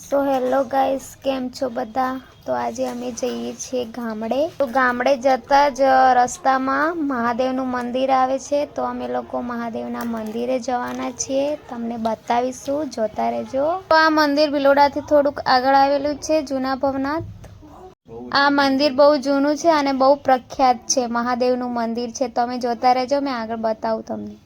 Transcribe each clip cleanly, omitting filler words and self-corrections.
So hello guys, કેમ છો બધા? તો આજે અમે જઈએ છીએ ગામડે. તો ગામડે જતા જ રસ્તામાં મહાદેવનું મંદિર આવે છે, તો અમે લોકો મહાદેવના મંદિરે જવાના છીએ. તમને બતાવીશું, જોતા રહેજો. તો આ મંદિર ભિલોડાથી થોડુંક આગળ આવેલું છે, જૂના ભવનાથ. આ મંદિર બહુ જૂનું છે અને બહુ પ્રખ્યાત છે, મહાદેવનું મંદિર છે. તમે જોતા રહેજો, મેં આગળ બતાવું તમને.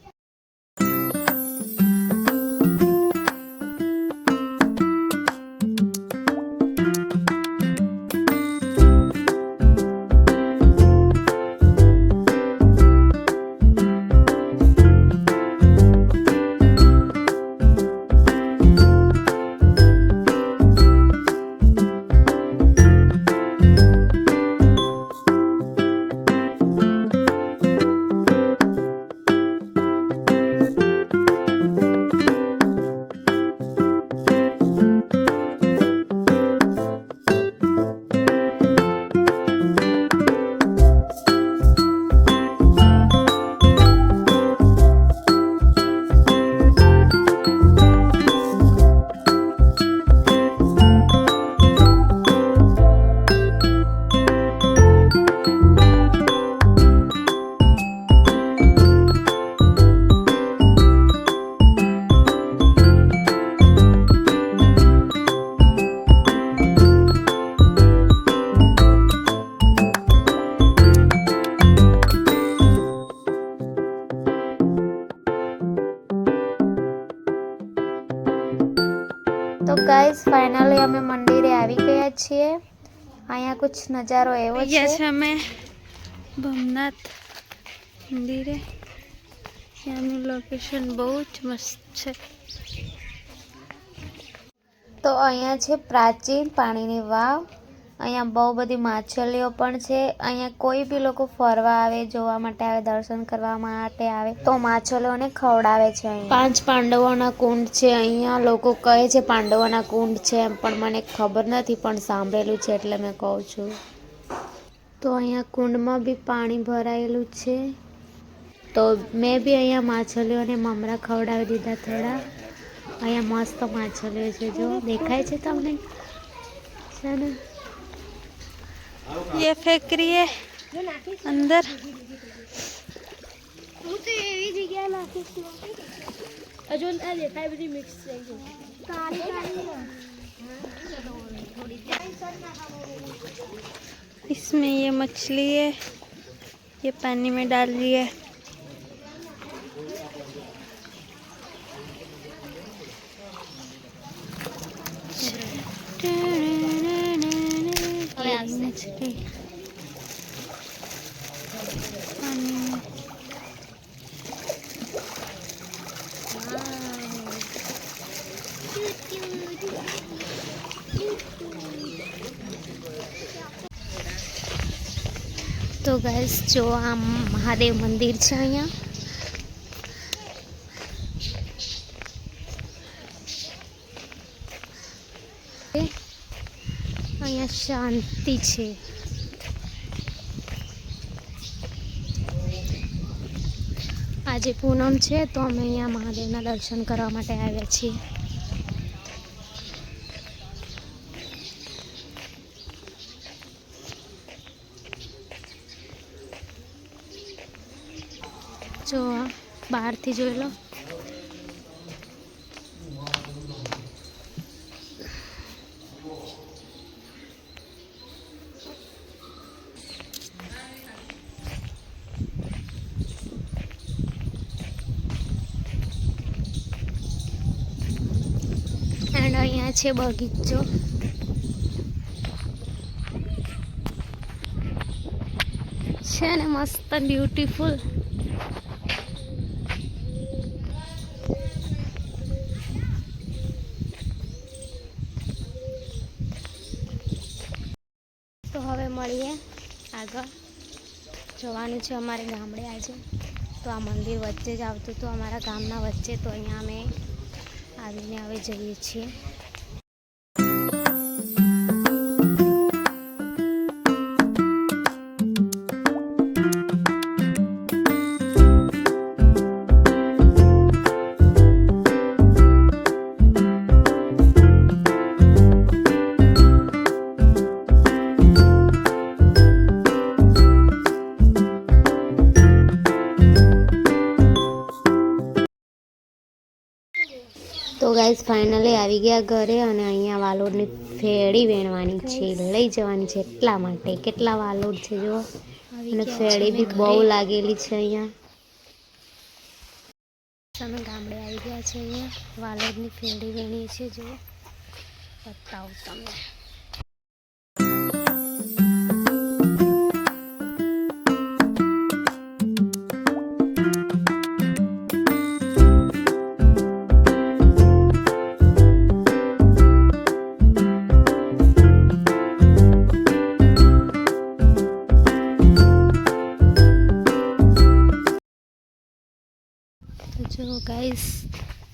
તો ગાઈસ ફાઇનલી અમે મંદિરે આવી ગયા છીએ. અહીંયા કુછ નજારો એવો છે. અમે ભવનાથ મંદિરે. ત્યાંનું લોકેશન બહુ જ મસ્ત છે. તો અહીંયા છે પ્રાચીન પાણીની વાવ. અહીંયા બહુ બધી માછલીઓ પણ છે. અહીંયા કોઈ બી લોકો ફરવા આવે, જોવા માટે આવે, દર્શન કરવા માટે આવે તો માછલીઓને ખવડાવે છે. અહીંયા 5 પાંડવોના કુંડ છે. અહીંયા લોકો કહે છે પાંડવોના કુંડ છે એમ, પણ મને ખબર નથી, પણ સાંભળેલું છે એટલે મેં કહું છું. તો અહીંયા કુંડમાં બી પાણી ભરાયેલું છે. તો મેં બી અહીંયા માછલીઓને મમરા ખવડાવી દીધા થોડા. અહીંયા મસ્ત માછલીઓ છે, જો દેખાય છે તમને છે ને. ये फेंक रही है अंदर. હું તો એવી જગ્યાએ નાખીશું હજુ આ દેખાય બધી મિક્સ થઈ ગઈ. इसमें ये मछली है, ये पानी में डाल दी है. मछली पानी में. તો ગાઈસ જો આ મહાદેવ મંદિર છે. અહીંયા શાંતિ છે. આજે પૂનમ છે તો અમે અહીંયા મહાદેવના દર્શન કરવા માટે આવ્યા છીએ. જો બહારથી જોઈ લો. એન્ડ અહીંયા છે બગીચો. છે ને મસ્ત બ્યુટીફુલ. તો હવે મળીએ આગળ. જવાનું છે અમારે ગામડે આજે. તો આ મંદિર વચ્ચે જ આવતું હતું, અમારા ગામના વચ્ચે. તો અહીંયા અમે આવીને હવે જઈએ છીએ. ફાઇનલી આવી ગયા ઘરે અને અહીંયા વાલોડની ફેડી વેણવાની છે, લઈ જવાની છે, એટલા માટે કેટલા વાલોડ છે જો, અને ફેડી બી બહુ લાગેલી છે અહીંયા. અમે ગામડે આવી ગયા છે, અહીંયા વાલોડની ફેડી વેણી છે જો, બતાવું તમને. જો ગાઈસ,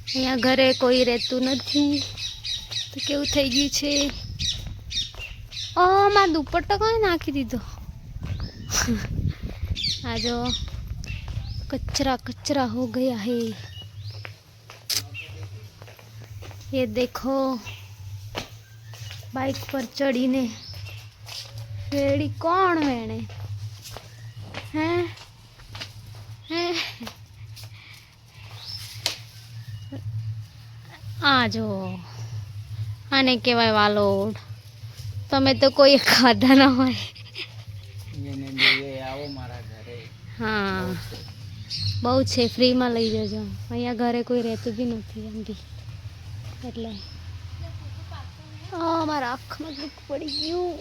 અહીંયા ઘરે કોઈ રહેતું નથી તો કેવું થઈ ગયું છે. મારો દુપટ્ટો કઈ નાખી દીધો. આ જો કચરા કચરા હો ગયા હે. ये देखो बाइक पर चढ़ीने फेड़ी कौन वेणे हैं हैं आ जो आने केवाय वालोड. તમે તો કોઈ ખાધા ના હોય. હા બહુ છે, ફ્રીમાં લઈ જજો. અહીંયા ઘરે કોઈ રહેતું બી નથી એમ બી, એટલે મારા આંખમાં દુઃખ પડી ગયું.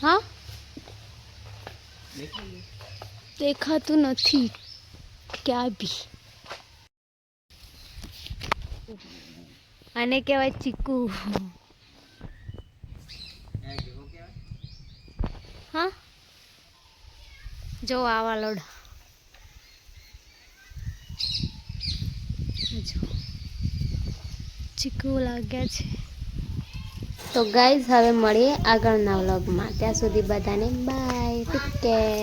હા દેખાતું નથી ક્યાં બી. આને કહેવાય ચીકુ. હા જો આ વાલોડ ચીકુ લાગ્યા છે. તો ગાઈઝ હવે મળીએ આગળના વ્લોગમાં. ત્યાં સુધી બધાને બાય, ટેક કેર.